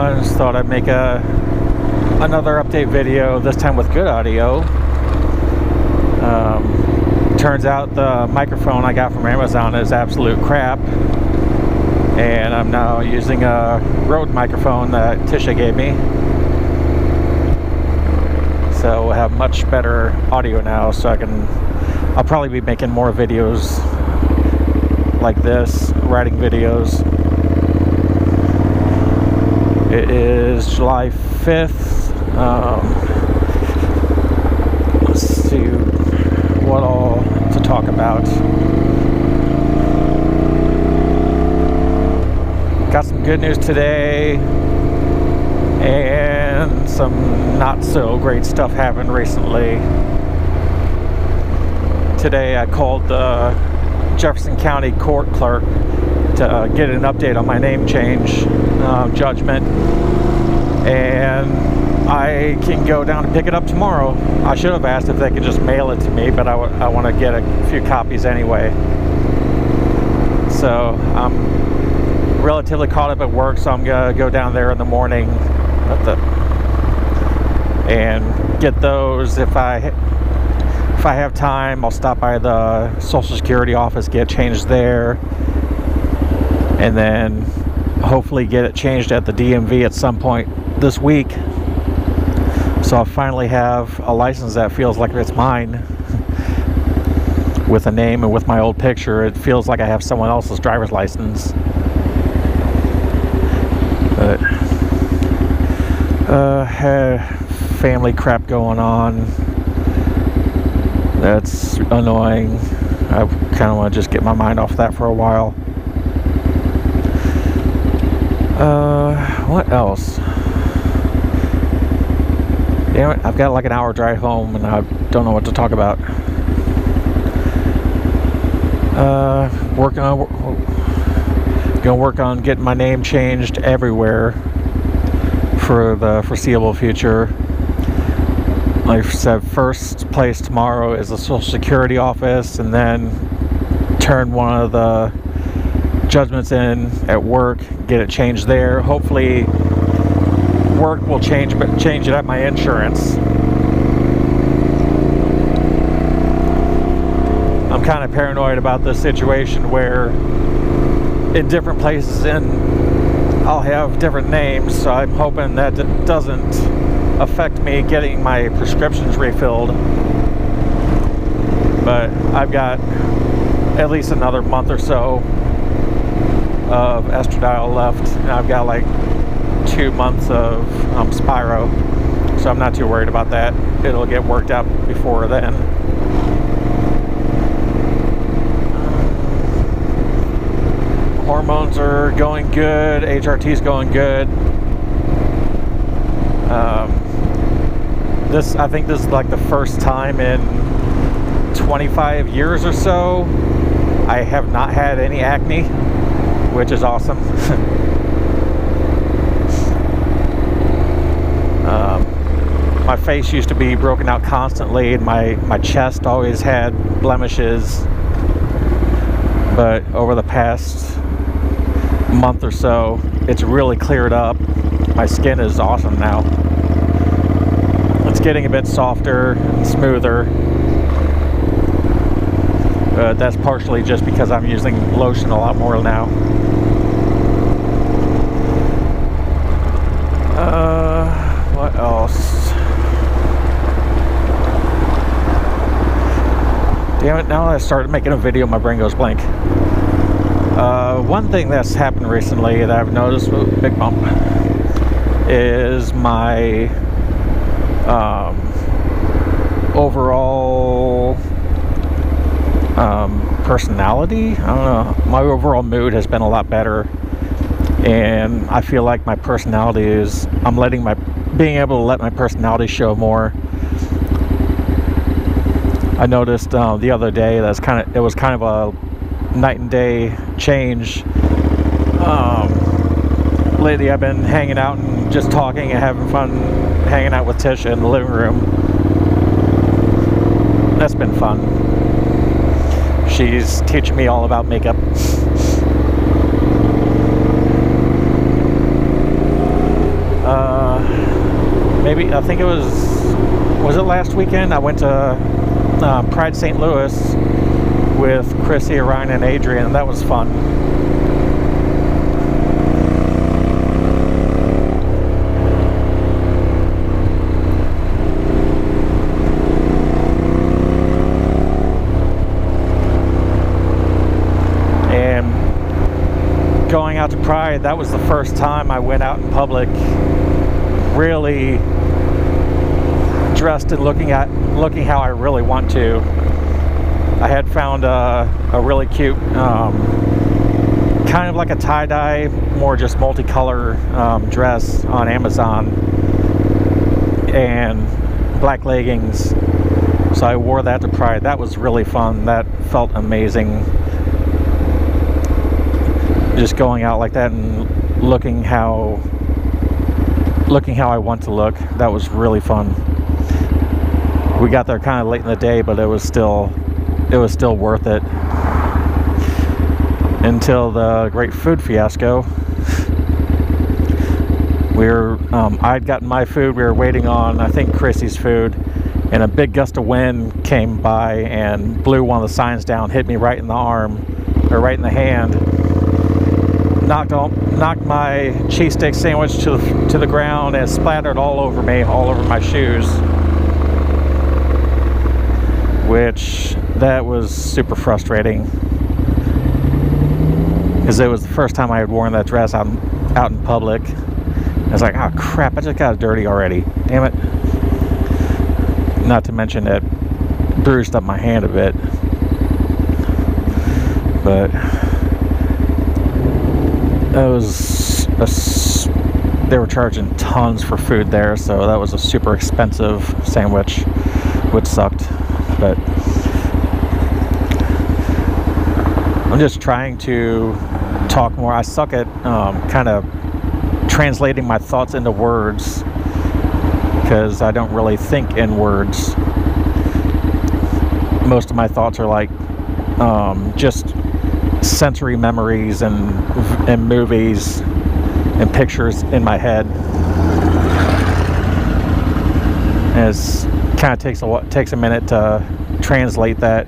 I just thought I'd make another update video, this time with good audio. Turns out the microphone I got from Amazon is absolute crap, and I'm now using a Rode microphone that Tisha gave me. So we'll have much better audio now, so I'll probably be making more videos like this, writing videos. It is July 5th. Let's see what all to talk about. Got some good news today, and some not so great stuff happened recently. Today I called the Jefferson County court clerk to get an update on my name change judgment, and I can go down and pick it up tomorrow. I should have asked if they could just mail it to me, but I want to get a few copies anyway. So I'm relatively caught up at work, so I'm gonna go down there in the morning and get those. If I have time, I'll stop by the Social Security office, get changed there, and then hopefully get it changed at the DMV at some point this week. So I'll finally have a license that feels like it's mine, with a name and with my old picture. It feels like I have someone else's driver's license. But had family crap going on. That's annoying. I kind of want to just get my mind off that for a while. What else? Damn it, I've got like an hour drive home and I don't know what to talk about. Gonna work on getting my name changed everywhere for the foreseeable future. Like I said, first place tomorrow is the Social Security office, and then turn one of the judgments in at work, get it changed there. Hopefully work will change it at my insurance. I'm kind of paranoid about this situation where in different places I'll have different names, so I'm hoping that it doesn't affect me getting my prescriptions refilled. But I've got at least another month or so of estradiol left, and I've got like 2 months of Spiro, so I'm not too worried about that. It'll get worked out before then. Hormones are going good, HRT's going good. I think this is like the first time in 25 years or so I have not had any acne, which is awesome. My face used to be broken out constantly, and my chest always had blemishes, but over the past month or so it's really cleared up. My skin is awesome now. It's getting a bit softer and smoother, but that's partially just because I'm using lotion a lot more now. What else? Damn it, now that I started making a video, my brain goes blank. One thing that's happened recently that I've noticed, big bump, is my overall personality. I don't know, my overall mood has been a lot better, and I feel like my personality is, being able to let my personality show more. I noticed the other day it was kind of a night and day change. Lately I've been hanging out and just talking and having fun, hanging out with Tisha in the living room. That's been fun. She's teaching me all about makeup. maybe, I think it was it last weekend? I went to Pride St. Louis with Chrissy, Ryan, and Adrian, and that was fun. And going out to Pride, that was the first time I went out in public really dressed and looking how I really want to. I had found a really cute kind of like a tie-dye, more just multicolor dress on Amazon, and black leggings. So I wore that to Pride. That was really fun. That felt amazing. Just going out like that and looking how I want to look. That was really fun. We got there kind of late in the day, but it was still worth it until the great food fiasco. I'd gotten my food. We were waiting on, I think, Chrissy's food, and a big gust of wind came by and blew one of the signs down, hit me right in the arm, or right in the hand. Knocked my cheesesteak sandwich to the ground, and it splattered all over me, all over my shoes. Which, that was super frustrating, because it was the first time I had worn that dress out in public. I was like, oh crap, I just got it dirty already. Damn it. Not to mention it bruised up my hand a bit. But they were charging tons for food there, so that was a super expensive sandwich, which sucked. But I'm just trying to talk more. I suck at kind of translating my thoughts into words, because I don't really think in words. Most of my thoughts are like just sensory memories and movies and pictures in my head. And it's kind of takes a minute to translate that.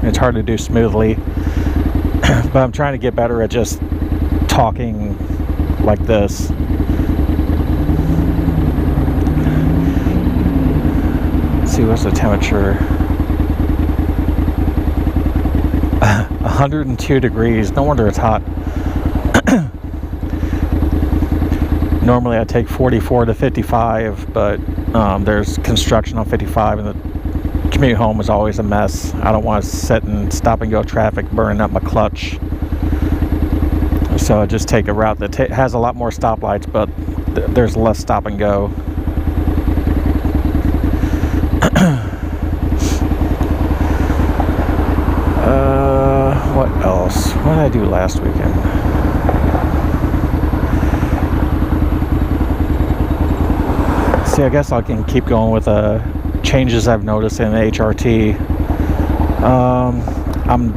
It's hard to do smoothly. But I'm trying to get better at just talking like this. Let's see, what's the temperature? 102 degrees. No wonder it's hot. Normally I take 44 to 55, but there's construction on 55, and the commute home is always a mess. I don't want to sit in stop and go traffic burning up my clutch. So I just take a route that has a lot more stoplights, but there's less stop and go. What else? What did I do last weekend? See, I guess I can keep going with changes I've noticed in HRT. I'm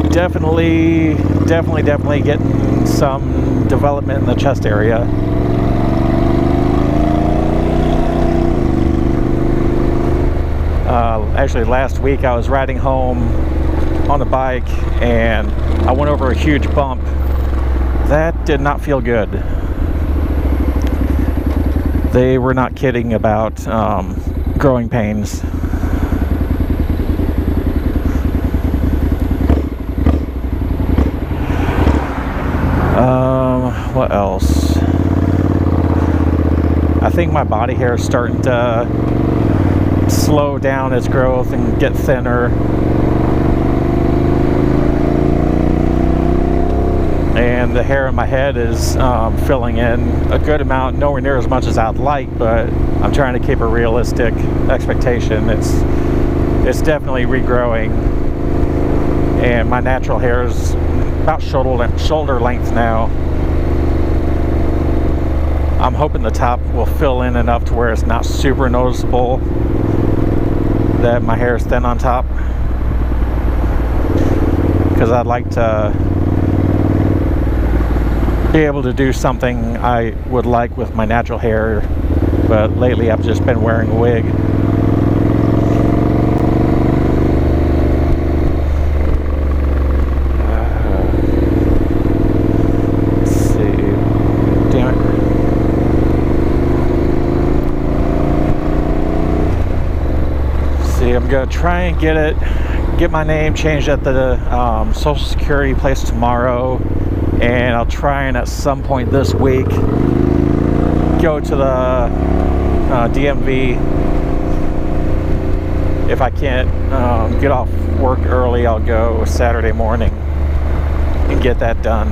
definitely getting some development in the chest area. Actually, last week I was riding home on the bike and I went over a huge bump. That did not feel good. They were not kidding about growing pains. What else? I think my body hair is starting to slow down its growth and get thinner. And the hair in my head is filling in a good amount, nowhere near as much as I'd like, but I'm trying to keep a realistic expectation. It's definitely regrowing, and my natural hair is about shoulder length now. I'm hoping the top will fill in enough to where it's not super noticeable that my hair is thin on top, because I'd like to be able to do something I would like with my natural hair but lately I've just been wearing a wig. Let's see. Damn it. See, I'm gonna try and get my name changed at the Social Security place tomorrow, and I'll try and at some point this week go to the DMV. If I can't get off work early, I'll go Saturday morning and get that done.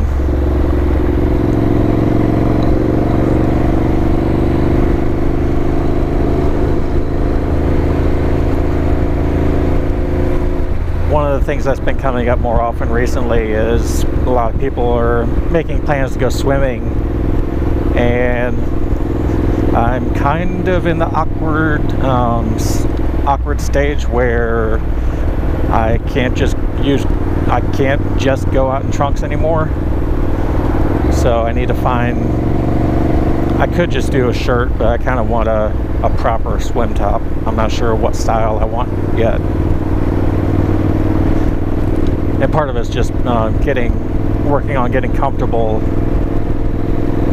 One of the things that's been coming up more often recently is a lot of people are making plans to go swimming, and I'm kind of in the awkward stage where I can't just go out in trunks anymore. So I need to find. I could just do a shirt, but I kind of want a proper swim top. I'm not sure what style I want yet. And part of it's just working on getting comfortable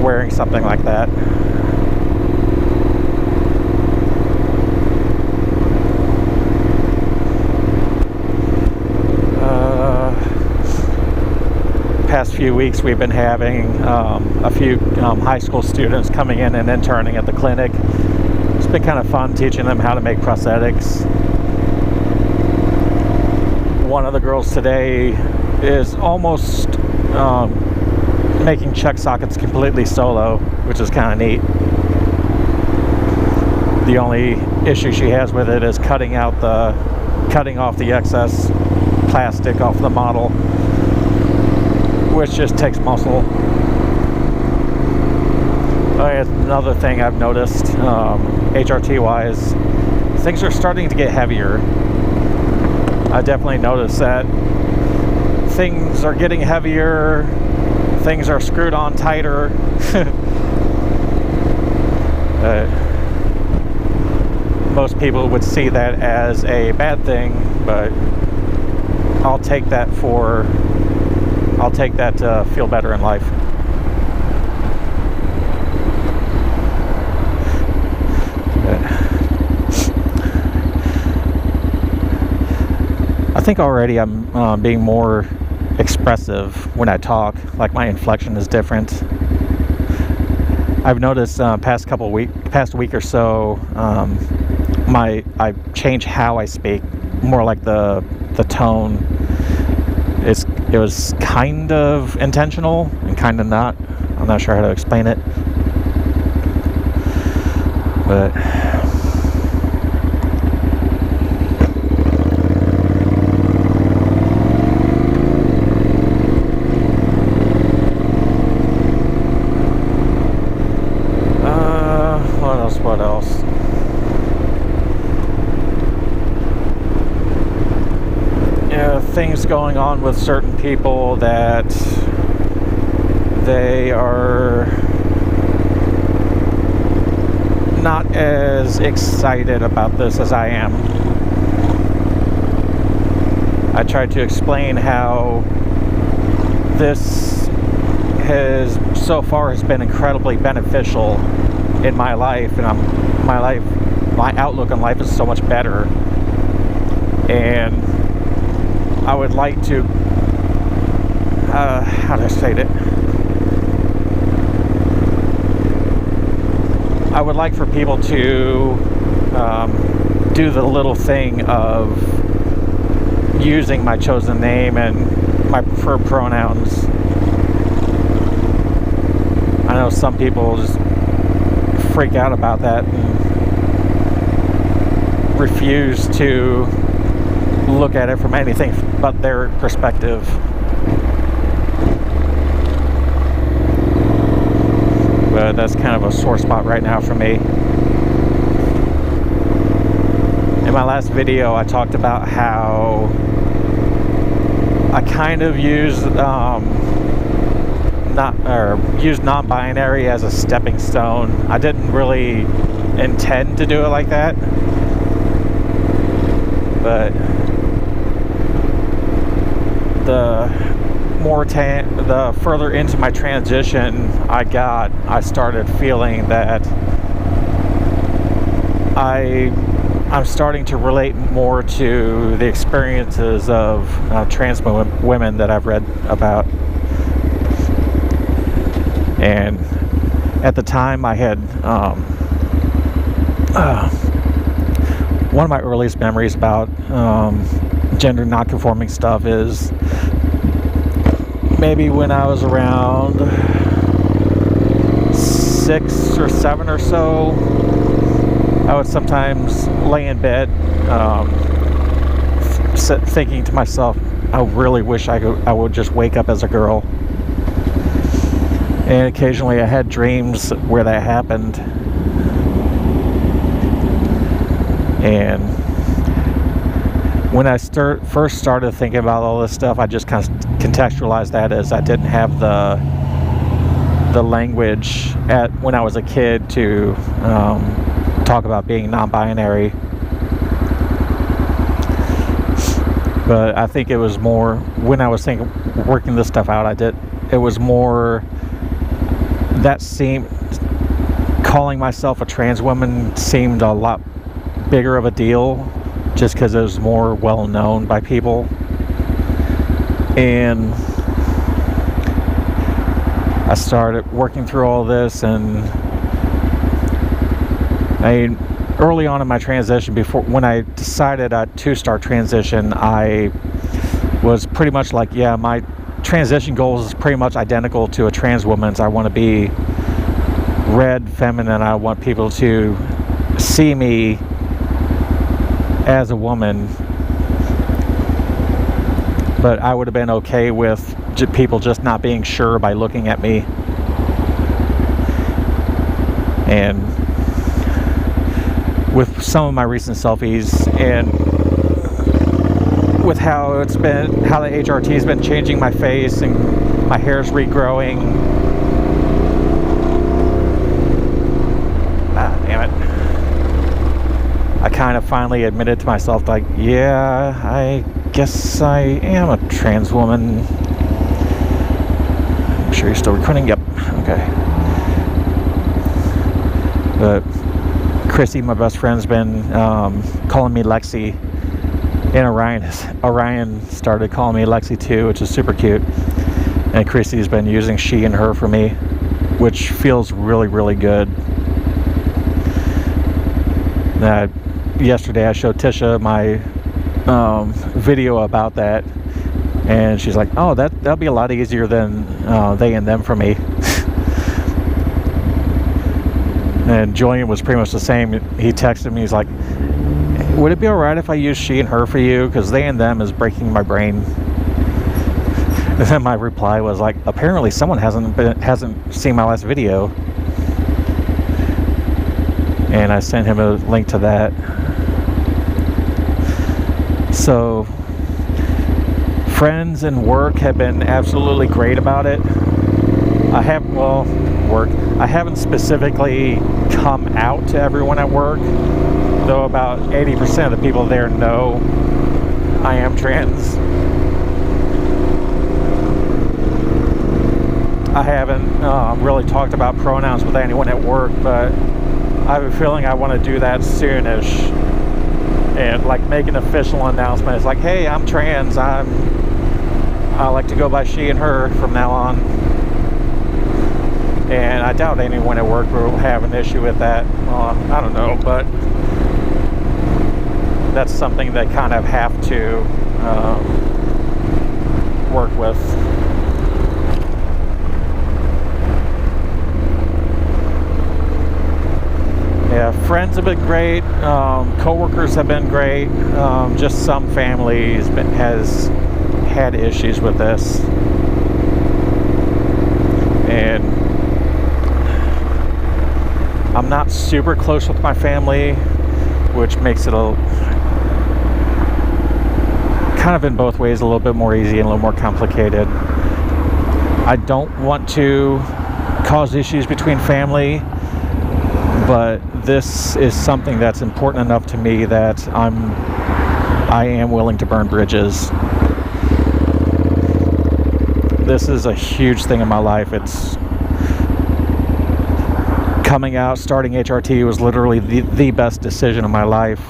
wearing something like that. Past few weeks we've been having a few high school students coming in and interning at the clinic. It's been kind of fun teaching them how to make prosthetics. One of the girls today is almost making chuck sockets completely solo, which is kind of neat. The only issue she has with it is cutting off the excess plastic off the model, which just takes muscle. Another thing I've noticed, HRT wise, things are starting to get heavier. I definitely noticed that things are getting heavier, things are screwed on tighter. Most people would see that as a bad thing, but I'll take that to feel better in life. I think already I'm being more expressive when I talk, like my inflection is different. I've noticed past week or so, I change how I speak, more like the tone. It was kind of intentional and kind of not. I'm not sure how to explain it, but what else? Yeah, things going on with certain people that they are not as excited about this as I am. I tried to explain how this has so far has been incredibly beneficial in my life, and my outlook on life is so much better, and I would like to how do I state it? I would like for people to do the little thing of using my chosen name and my preferred pronouns. I know some people just freak out about that and refuse to look at it from anything but their perspective. But that's kind of a sore spot right now for me. In my last video, I talked about how I kind of use use non-binary as a stepping stone. I didn't really intend to do it like that, but the further into my transition I started feeling that I'm starting to relate more to the experiences of trans women that I've read about. And at the time I had one of my earliest memories about gender non-conforming stuff is maybe when I was around 6 or 7 or so. I would sometimes lay in bed thinking to myself, I really wish I would just wake up as a girl. And occasionally I had dreams where that happened. And when I first started thinking about all this stuff, I just kind of contextualized that as I didn't have the language when I was a kid to talk about being non-binary. But I think it was more when I was working this stuff out, it was more that calling myself a trans woman seemed a lot bigger of a deal just because it was more well known by people. And I started working through all this, and early on in my transition, when I decided to start transition, I was pretty much like, yeah, my transition goals is pretty much identical to a trans woman's. I want to be red, feminine. I want people to see me as a woman, but I would have been okay with people just not being sure by looking at me. And with some of my recent selfies and with how the HRT has been changing my face and my hair's regrowing. Damn it. I kind of finally admitted to myself, like, yeah, I guess I am a trans woman. I'm sure you're still recording. Yep. Okay. But Chrissy, my best friend's been calling me Lexi, and Orion started calling me Lexi too, which is super cute. And Chrissy's been using she and her for me, which feels really, really good. Yesterday I showed Tisha my video about that, and she's like, oh, that'll be a lot easier than they and them for me. And Julian was pretty much the same. He texted me, he's like, would it be alright if I use she and her for you, because they and them is breaking my brain. And then my reply was like, apparently someone hasn't seen my last video. And I sent him a link to that. So friends and work have been absolutely great about it. I haven't specifically come out to everyone at work, though about 80% of the people there know I am trans. I haven't really talked about pronouns with anyone at work, but I have a feeling I want to do that soonish and like make an official announcement. It's like, hey, I'm trans. I like to go by she and her from now on. And I doubt anyone at work will have an issue with that. I don't know, but that's something they kind of have to work with. Yeah, friends have been great. Co-workers have been great. Just some families has had issues with this. And I'm not super close with my family, which makes it kind of in both ways a little bit more easy and a little more complicated. I don't want to cause issues between family, but this is something that's important enough to me that I am willing to burn bridges. This is a huge thing in my life. It's coming out, starting HRT was literally the best decision of my life.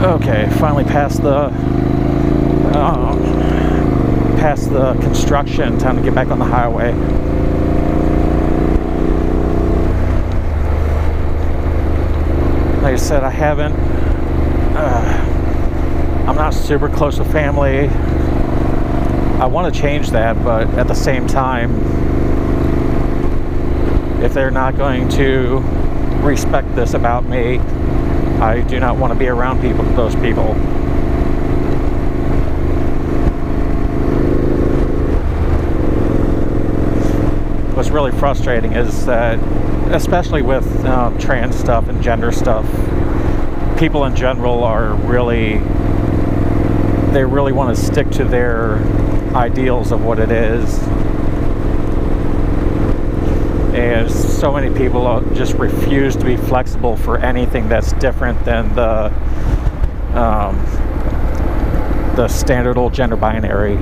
Okay, finally past the construction. Time to get back on the highway. Like I said, I'm not super close with family. I want to change that, but at the same time, if they're not going to respect this about me, I do not want to be around those people. What's really frustrating is that, especially with trans stuff and gender stuff, people in general they really want to stick to their ideals of what it is. And so many people just refuse to be flexible for anything that's different than the standard old gender binary.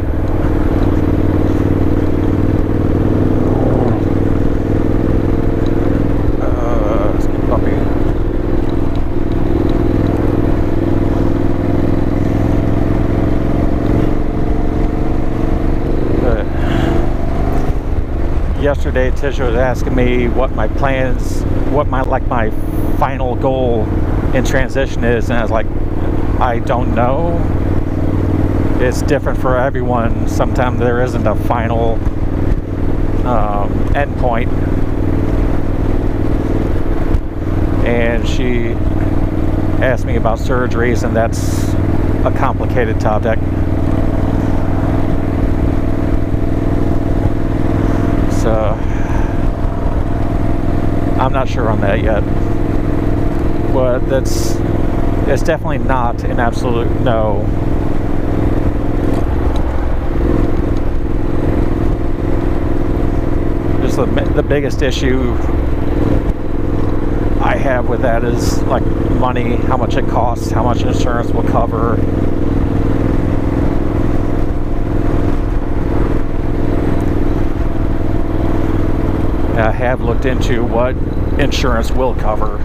Let's get bumpy. Yesterday, Tisha was asking me what my plans, what my final goal in transition is, and I was like, I don't know. It's different for everyone. Sometimes there isn't a final end point. And she asked me about surgeries, and that's a complicated topic. So I'm not sure on that yet, but it's definitely not an absolute no. Just the biggest issue I have with that is like money, how much it costs, how much insurance will cover. I have looked into what insurance will cover.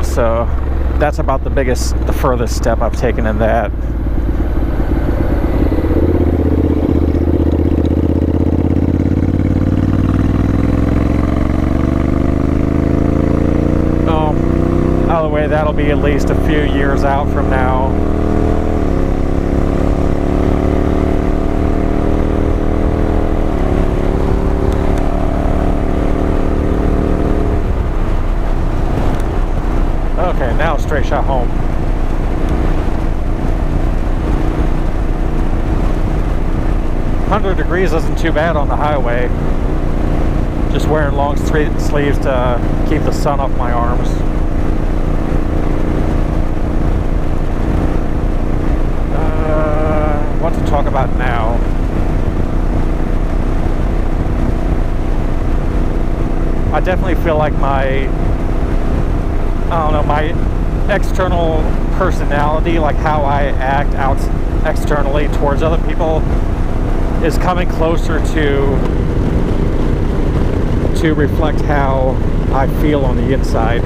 So that's about the furthest step I've taken in that. Either way, that'll be at least a few years out from now. Okay, now straight shot home. $100 isn't too bad on the highway. Just wearing long sleeves to keep the sun off my arms. What to talk about now? I definitely feel like my external personality, like how I act out externally towards other people, is coming closer to reflect how I feel on the inside.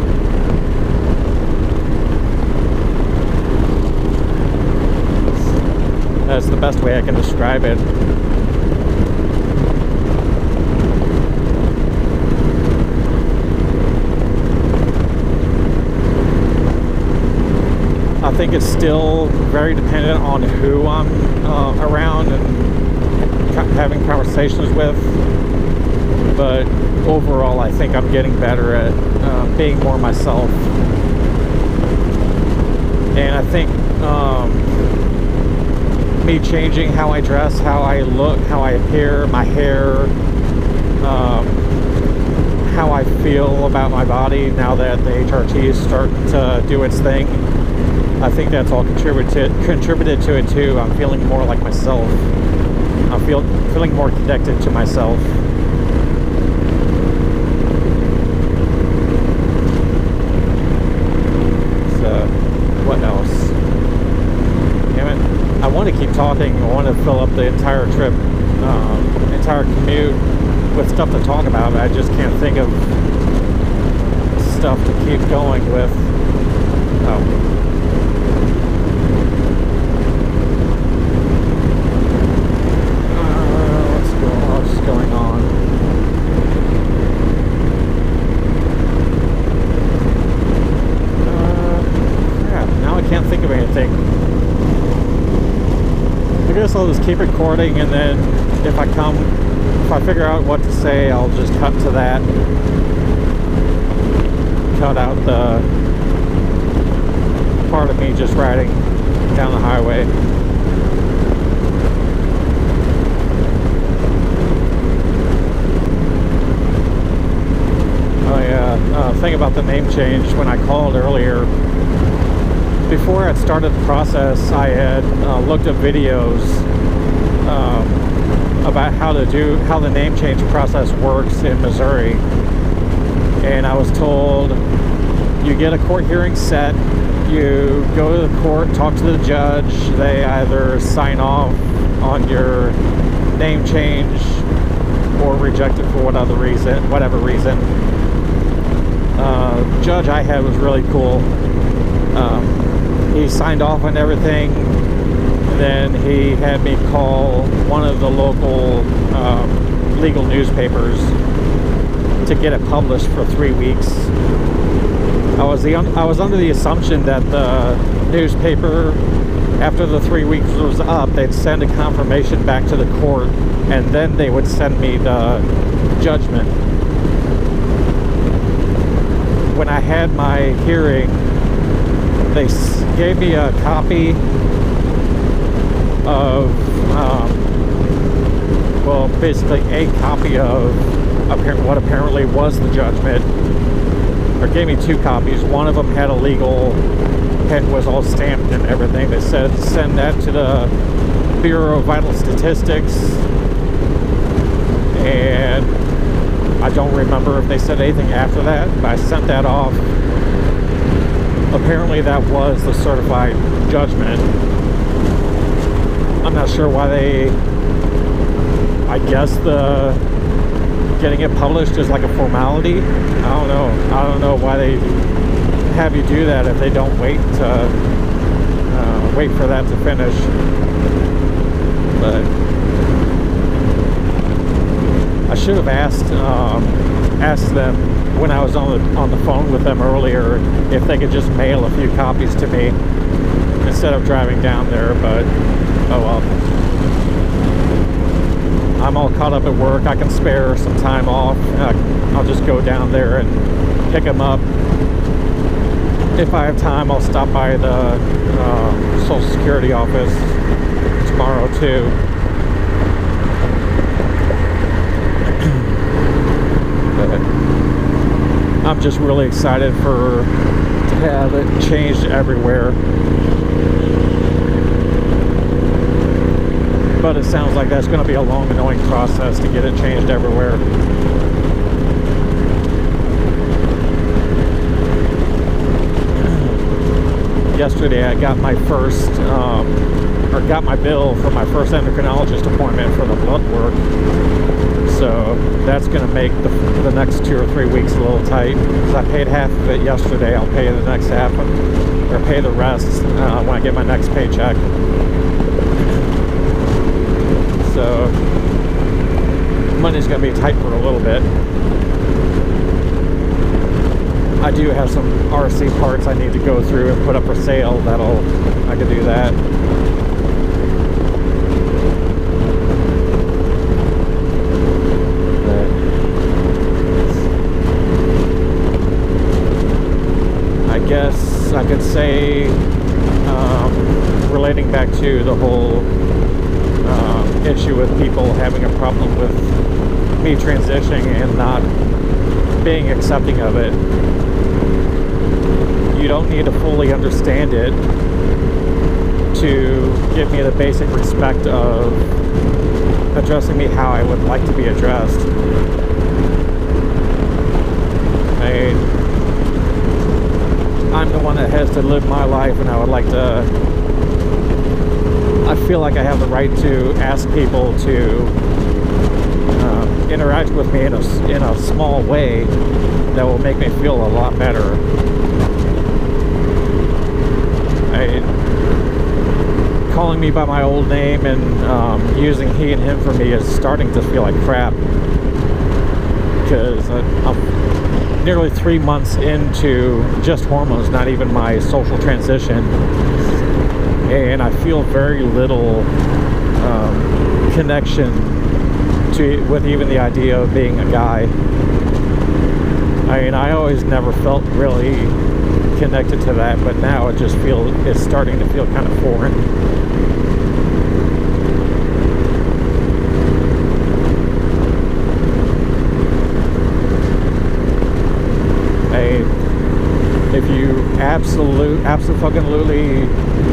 That's the best way I can describe it. I think it's still very dependent on who I'm around and having conversations with, but overall I think I'm getting better at being more myself. And I think me changing how I dress, how I look, how I appear, my hair, how I feel about my body now that the HRT is starting to do its thing. I think that's all contributed to it too. I'm feeling more like myself. I'm feeling more connected to myself. So, what else? Damn it. I want to keep talking. I want to fill up the entire trip, entire commute with stuff to talk about, but I just can't think of stuff to keep going with. Oh. What's going on? Crap, now I can't think of anything. I guess I'll just keep recording, and then if I figure out what to say, I'll just cut to that. Cut out the part of me just riding down the highway. Oh yeah, thing about the name change, when I called earlier, before I'd started the process, I had looked up videos about how the name change process works in Missouri, and I was told you get a court hearing set, you go to the court, talk to the judge, they either sign off on your name change or reject it for whatever reason. Judge I had was really cool. He signed off on everything. Then he had me call one of the local legal newspapers to get it published for 3 weeks. I was under the assumption that the newspaper, after the 3 weeks was up, they'd send a confirmation back to the court, and then they would send me the judgment. When I had my hearing, they gave me a copy of, well, basically a copy of what apparently was the judgment, or gave me 2 copies. One of them had a legal, and was all stamped and everything. They said send that to the Bureau of Vital Statistics, and I don't remember if they said anything after that, but I sent that off. Apparently that was the certified judgment. I'm not sure why I guess the getting it published is like a formality. I don't know why they have you do that if they don't wait for that to finish. But I should have asked them when I was on the phone with them earlier if they could just mail a few copies to me instead of driving down there, but oh well. I'm all caught up at work. I can spare some time off. I'll just go down there and pick them up. If I have time, I'll stop by the Social Security office tomorrow too. I'm just really excited to have it changed everywhere. But it sounds like that's going to be a long, annoying process to get it changed everywhere. Yesterday I got my got my bill for my first endocrinologist appointment for the blood work. So that's going to make the next 2 or 3 weeks a little tight. Because I paid half of it yesterday. I'll pay the next half, or pay the rest when I get my next paycheck. So money's going to be tight for a little bit. I do have some RC parts I need to go through and put up for sale. I can do that. I guess I could say, relating back to the whole issue with people having a problem with me transitioning and not being accepting of it. You don't need to fully understand it to give me the basic respect of addressing me how I would like to be addressed. I'm the one that has to live my life, and I would like to, I feel like I have the right to ask people to interact with me in a small way that will make me feel a lot better. Calling me by my old name and using he and him for me is starting to feel like crap, because I'm nearly 3 months into just hormones, not even my social transition, and I feel very little connection with even the idea of being a guy. I always never felt really connected to that, but now it's starting to feel kind of foreign. If you absolutely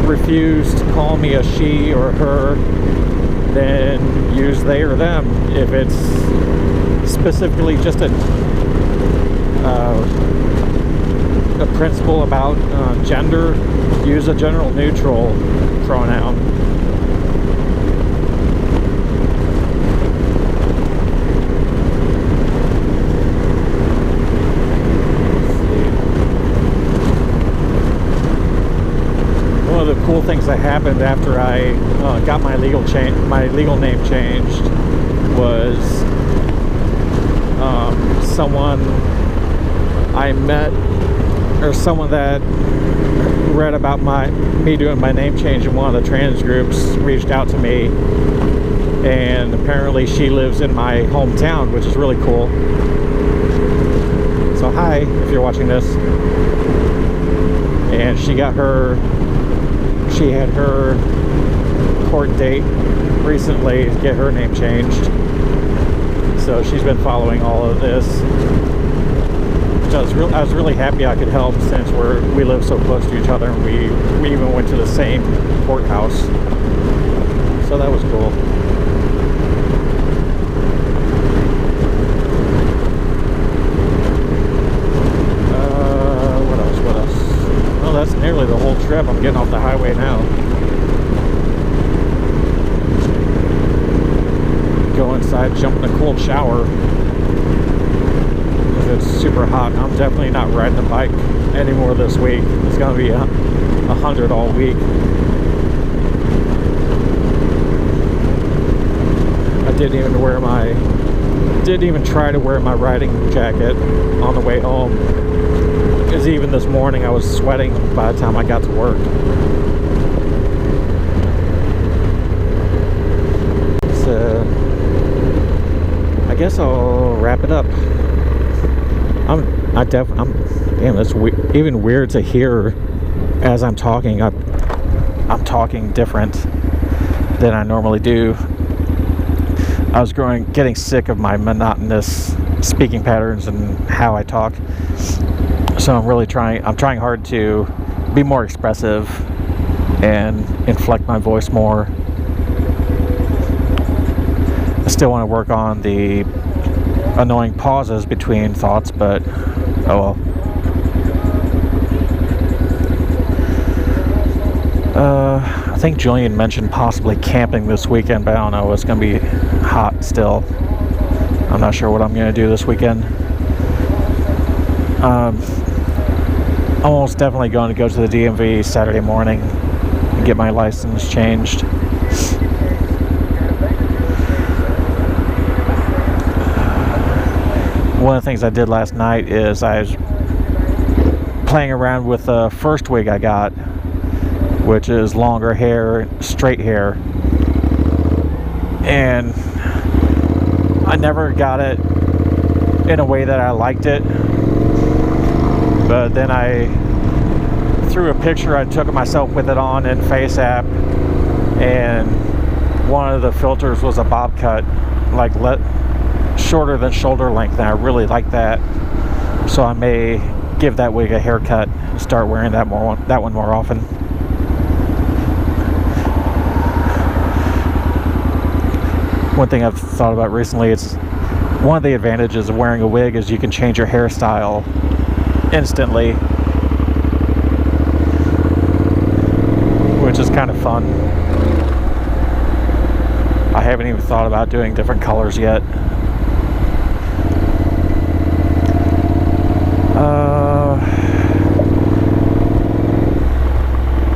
refuse to call me a she or her, then use they or them. If it's specifically just a principle about gender, use a general neutral pronoun. One of the cool things that happened after I got my legal name changed was someone I met, or someone that read about me doing my name change in one of the trans groups, reached out to me, and apparently she lives in my hometown, which is really cool. So hi, if you're watching this. And she had her court date recently to get her name changed, so she's been following all of this. I was really happy I could help, since we live so close to each other, and we even went to the same courthouse, so that was cool. What else? Well, that's nearly the whole trip. I'm getting off the highway now. Go inside, jump in a cold shower. It's super hot. I'm definitely not riding the bike anymore this week. It's gonna be 100 all week. I didn't even try to wear my riding jacket on the way home, because even this morning I was sweating by the time I got to work. So I guess I'll wrap it up. Damn, it's even weird to hear as I'm talking. I'm talking different than I normally do. I was getting sick of my monotonous speaking patterns and how I talk. So I'm trying hard to be more expressive and inflect my voice more. I still want to work on the annoying pauses between thoughts, but oh well. I think Julian mentioned possibly camping this weekend, but I don't know. It's going to be hot still. I'm not sure what I'm going to do this weekend. I'm almost definitely going to go to the DMV Saturday morning and get my license changed. One of the things I did last night is I was playing around with the first wig I got, which is longer hair, straight hair, and I never got it in a way that I liked it. But then I threw a picture I took of myself with it on in FaceApp, and one of the filters was a bob cut, like shorter than shoulder length, and I really liked that. So I may give that wig a haircut and start wearing that one more often. One thing I've thought about recently, it's one of the advantages of wearing a wig is you can change your hairstyle instantly, which is kind of fun. I haven't even thought about doing different colors yet.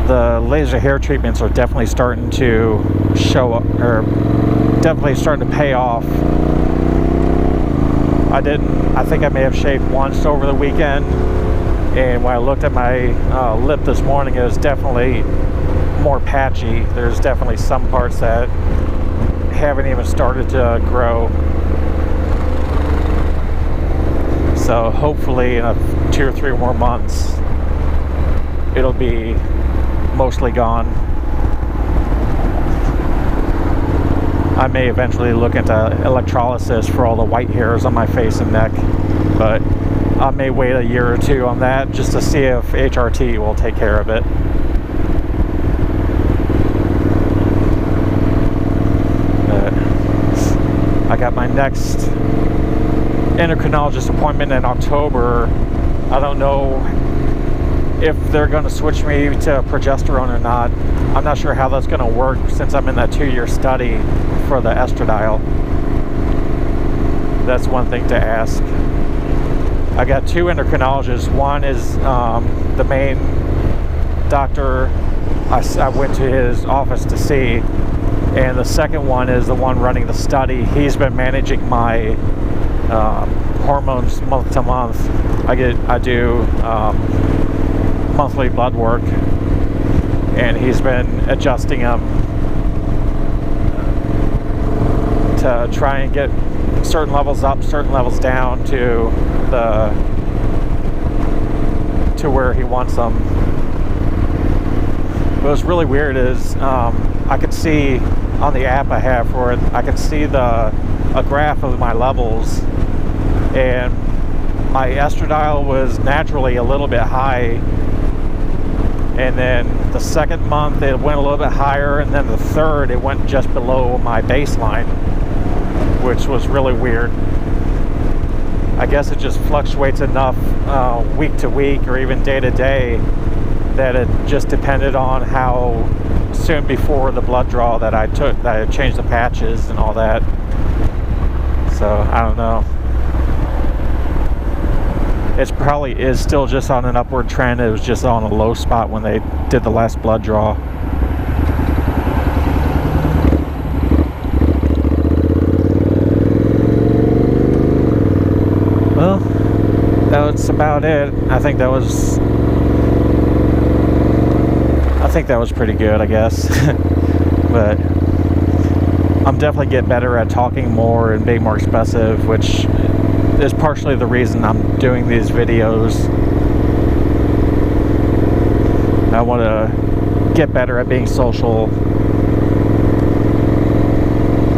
The laser hair treatments are definitely starting to show up, or definitely starting to pay off. I think I may have shaved once over the weekend, and when I looked at my lip this morning, it was definitely more patchy. There's definitely some parts that haven't even started to grow. So hopefully in 2 or 3 more months, it'll be mostly gone. I may eventually look into electrolysis for all the white hairs on my face and neck, but I may wait a year or 2 on that just to see if HRT will take care of it. I got my next endocrinologist appointment in October. I don't know if they're going to switch me to progesterone or not. I'm not sure how that's going to work since I'm in that 2-year study for the estradiol. That's one thing to ask. I got 2 endocrinologists. One is the main doctor I went to his office to see, and the second one is the one running the study. He's been managing my hormones month to month. I do monthly blood work, and he's been adjusting them to try and get certain levels up, certain levels down to where he wants them. What's really weird is I could see on the app I have for it, I could see a graph of my levels, and my estradiol was naturally a little bit high, and then the second month it went a little bit higher, and then the third it went just below my baseline, which was really weird. I guess it just fluctuates enough week to week or even day to day that it just depended on how soon before the blood draw that I changed the patches and all that. So I don't know. It probably is still just on an upward trend. It was just on a low spot when they did the last blood draw. Well, that's about it. I think that was pretty good, I guess. But I'm definitely getting better at talking more and being more expressive, which is partially the reason I'm doing these videos. I want to get better at being social,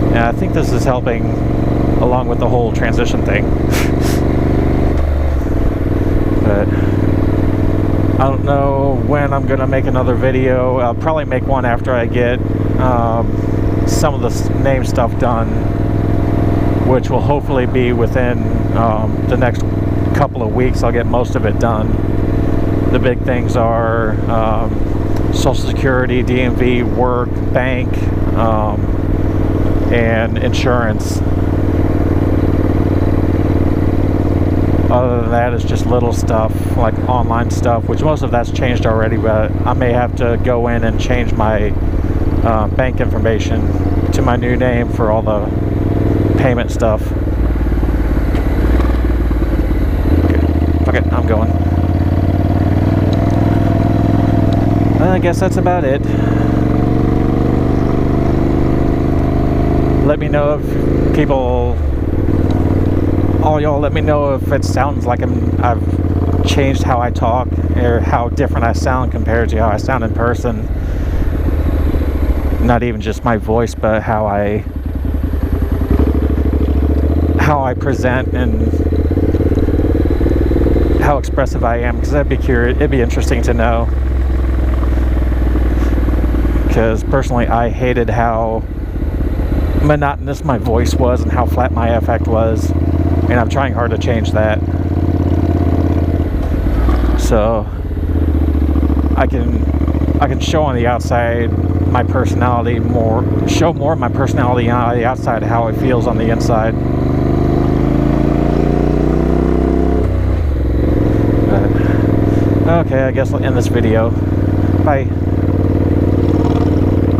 and I think this is helping along with the whole transition thing. But I don't know when I'm gonna make another video. I'll probably make one after I get some of the name stuff done, which will hopefully be within the next couple of weeks. I'll get most of it done. The big things are Social Security, DMV, work, bank, and insurance. Other than that, it's just little stuff like online stuff, which most of that's changed already, but I may have to go in and change my bank information to my new name for all the payment stuff. Okay, I'm going. I guess that's about it. Let me know if people, all y'all, let me know if it sounds like I've changed how I talk or how different I sound compared to how I sound in person. Not even just my voice, but how I present and how expressive I am, because that'd be curious. It'd be interesting to know. Because personally, I hated how monotonous my voice was and how flat my affect was, and I'm trying hard to change that. So I can show on the outside my personality more, show more of my personality on the outside, how it feels on the inside. But, okay, I guess I'll end this video. Bye.